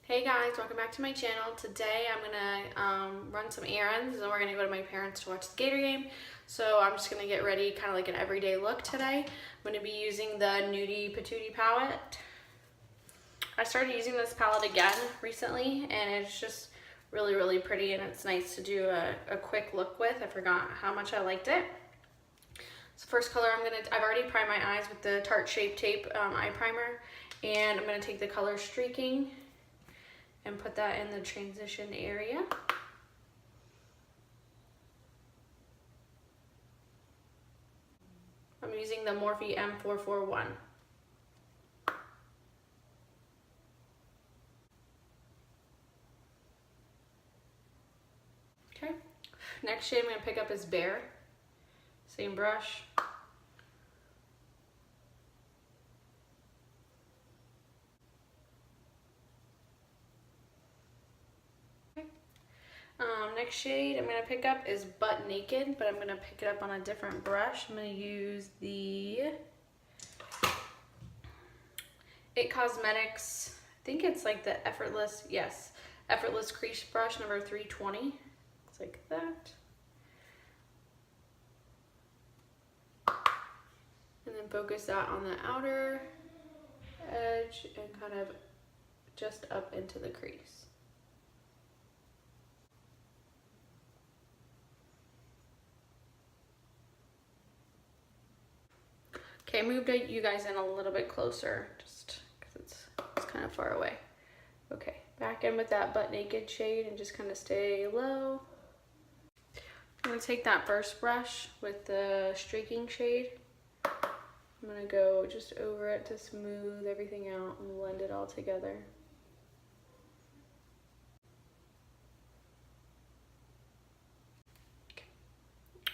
Hey guys, welcome back to my channel. Today I'm gonna run some errands and then we're gonna go to my parents to watch the Gator game. So I'm just gonna get ready, kind of like an everyday look today. I'm gonna be using the NUDIE Patootie palette. I started using this palette again recently and it's just really pretty and it's nice to do a quick look with. I forgot how much I liked it. So first color I've already primed my eyes with the Tarte Shape Tape eye primer, and I'm gonna take the color Streaking and put that in the transition area. I'm using the Morphe M441. Okay, next shade I'm gonna pick up is Bear. Same brush. Next shade I'm going to pick up is Butt Naked, but I'm going to pick it up on a different brush. I'm going to use the It Cosmetics, I think it's like the Effortless Crease Brush number 320. Looks like that. And then focus that on the outer edge and kind of just up into the crease. Okay, I moved you guys in a little bit closer, just because it's kind of far away. Okay, back in with that Butt Naked shade and just kind of stay low. I'm going to take that first brush with the Streaking shade. I'm going to go just over it to smooth everything out and blend it all together.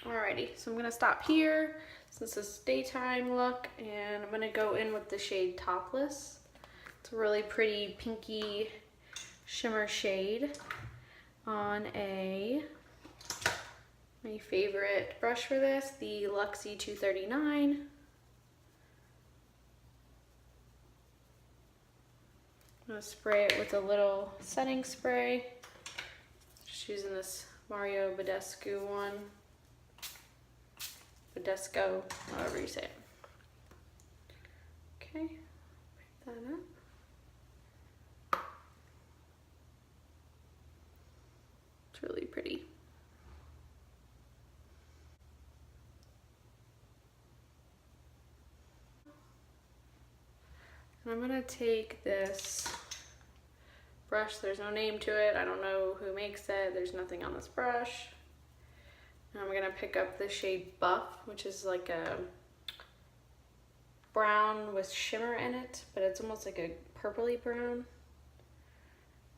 Alrighty, so I'm going to stop here since it's daytime look, and I'm going to go in with the shade Topless. It's a really pretty pinky shimmer shade on my favorite brush for this, the Luxie 239. I'm going to spray it with a little setting spray. Just using this Mario Badescu one. Badesco, however you say it. Okay, pick that up. It's really pretty. And I'm gonna take this brush, there's no name to it, I don't know who makes it, there's nothing on this brush. I'm going to pick up the shade Buff, which is like a brown with shimmer in it, but it's almost like a purpley brown.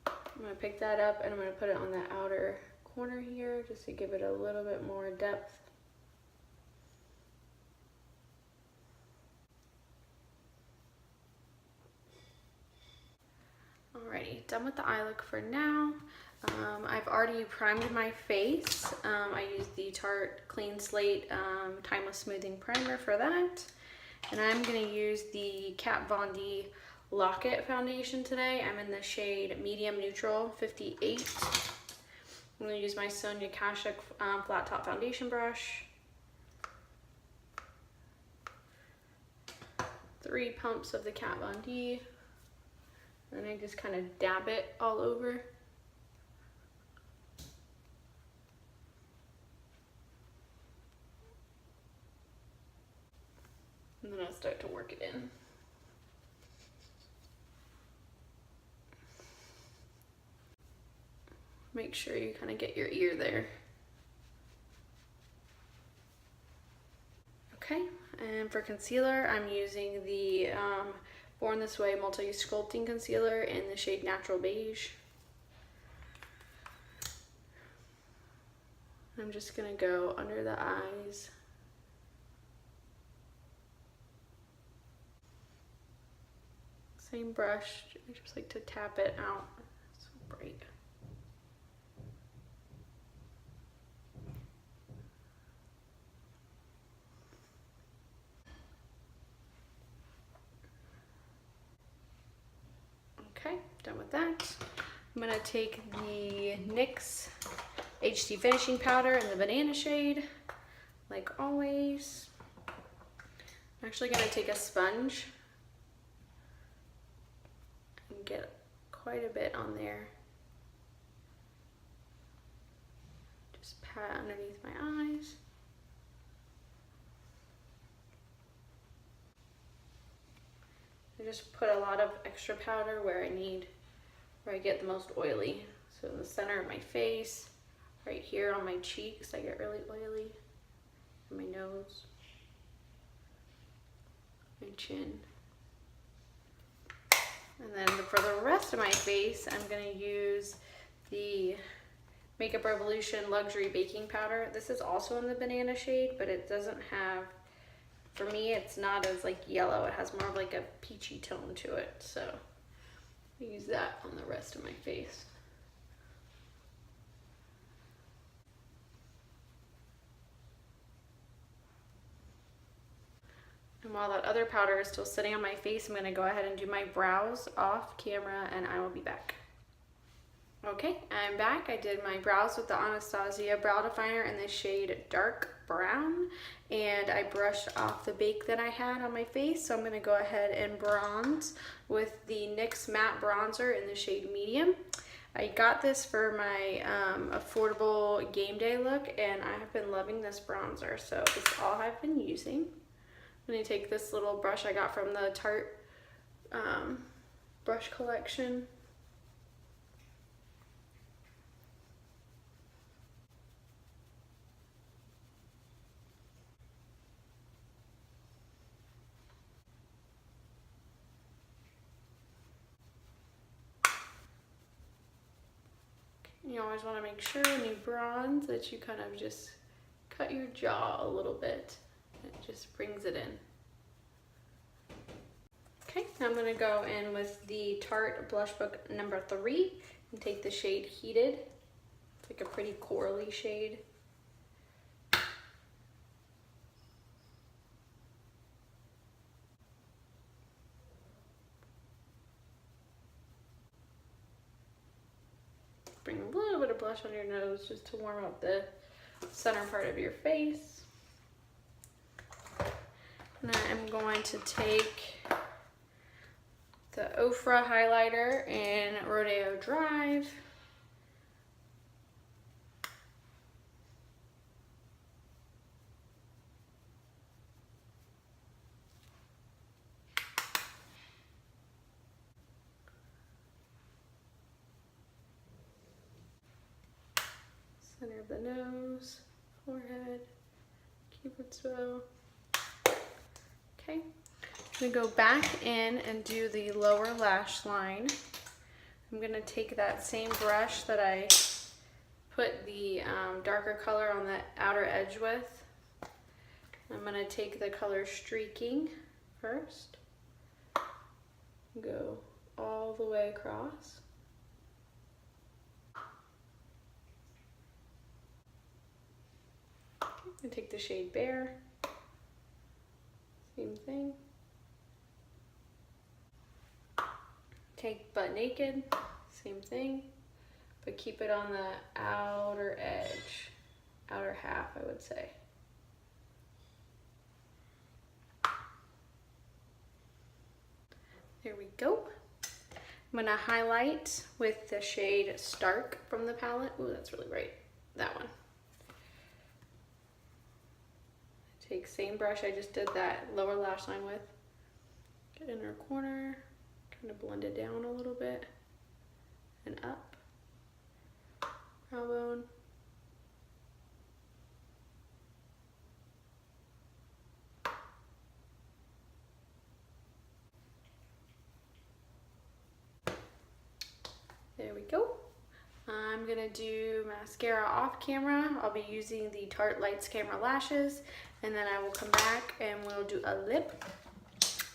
I'm going to pick that up and I'm going to put it on the outer corner here just to give it a little bit more depth. Alrighty, done with the eye look for now. I've already primed my face. I used the Tarte Clean Slate Timeless Smoothing Primer for that. And I'm going to use the Kat Von D Lock-It Foundation today. I'm in the shade Medium Neutral 58. I'm going to use my Sonia Kashuk Flat Top Foundation brush. 3 pumps of the Kat Von D. And I just kind of dab it all over. And then I'll start to work it in. Make sure you kind of get your ear there. Okay, and for concealer, I'm using the Born This Way Multi-Use Sculpting Concealer in the shade Natural Beige. I'm just gonna go under the eyes. Same brush, I just like to tap it out. It's so bright. Okay, done with that. I'm gonna take the NYX HD finishing powder in the banana shade, like always. I'm actually gonna take a sponge and get quite a bit on there. Just pat underneath my eyes. I just put a lot of extra powder where I get the most oily. So in the center of my face, right here on my cheeks, I get really oily. And my nose, my chin. And then for the rest of my face, I'm gonna use the Makeup Revolution Luxury Baking Powder. This is also in the banana shade, but it doesn't have, for me, it's not as like yellow. It has more of like a peachy tone to it. So I use that on the rest of my face. And while that other powder is still sitting on my face, I'm gonna go ahead and do my brows off camera and I will be back. Okay, I'm back. I did my brows with the Anastasia Brow Definer in the shade Dark Brown, and I brushed off the bake that I had on my face, so I'm going to go ahead and bronze with the NYX Matte Bronzer in the shade Medium. I got this for my affordable game day look, and I have been loving this bronzer, so it's all I've been using. I'm going to take this little brush I got from the Tarte brush collection. You always want to make sure when you bronze that you kind of just cut your jaw a little bit. It just brings it in. Okay, I'm going to go in with the Tarte Blush Book number 3 and take the shade Heated. It's like a pretty corally shade. Bring a little bit of blush on your nose just to warm up the center part of your face. And I'm going to take the Ofra highlighter in Rodeo Drive. Center of the nose, forehead, Cupid's bow. Okay, I'm gonna go back in and do the lower lash line. I'm gonna take that same brush that I put the darker color on the outer edge with. I'm gonna take the color Streaking first, go all the way across. And take the shade Bare, same thing. Take Butt Naked, same thing, but keep it on the outer edge, outer half, I would say. There we go. I'm gonna highlight with the shade Stark from the palette. Ooh, that's really bright, that one. Take same brush I just did that lower lash line with. Get inner corner, kind of blend it down a little bit, and up. Brow bone. There we go. I'm gonna do mascara off camera. I'll be using the Tarte Lights Camera Lashes, and then I will come back and we'll do a lip,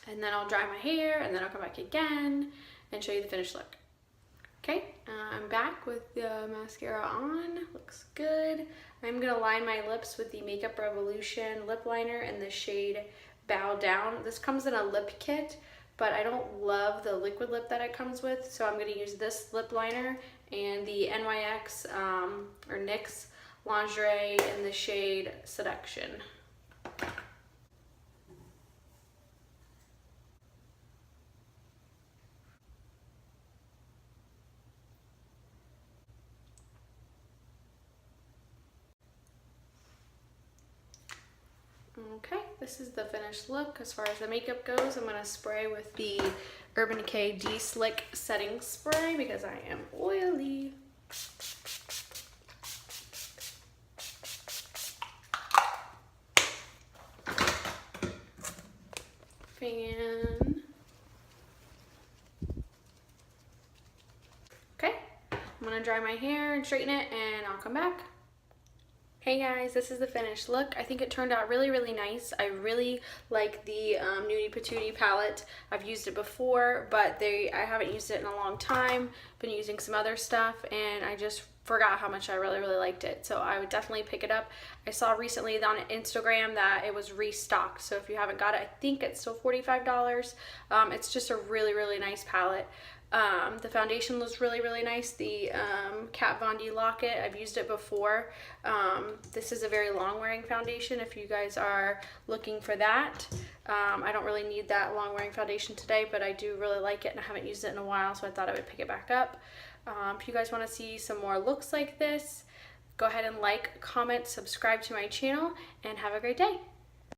and then I'll dry my hair, and then I'll come back again and show you the finished look. Okay, I'm back with the mascara on. Looks good. I'm gonna line my lips with the Makeup Revolution lip liner in the shade Bow Down. This comes in a lip kit, but I don't love the liquid lip that it comes with, so I'm going to use this lip liner and the NYX or NYX Lingerie in the shade Seduction. Okay, this is the finished look. As far as the makeup goes, I'm going to spray with the Urban Decay De-Slick Setting Spray because I am oily. Fan. Okay, I'm going to dry my hair and straighten it and I'll come back. Hey guys, this is the finished look. I think it turned out really, really nice. I really like the NUDIE Patootie palette. I've used it before, but I haven't used it in a long time. Been using some other stuff, and I just forgot how much I really, really liked it. So I would definitely pick it up. I saw recently on Instagram that it was restocked. So if you haven't got it, I think it's still $45. It's just a really, really nice palette. The foundation looks really, really nice. The Kat Von D Locket, I've used it before. This is a very long wearing foundation if you guys are looking for that. I don't really need that long wearing foundation today, but I do really like it and I haven't used it in a while, so I thought I would pick it back up. If you guys want to see some more looks like this, go ahead and like, comment, subscribe to my channel, and have a great day.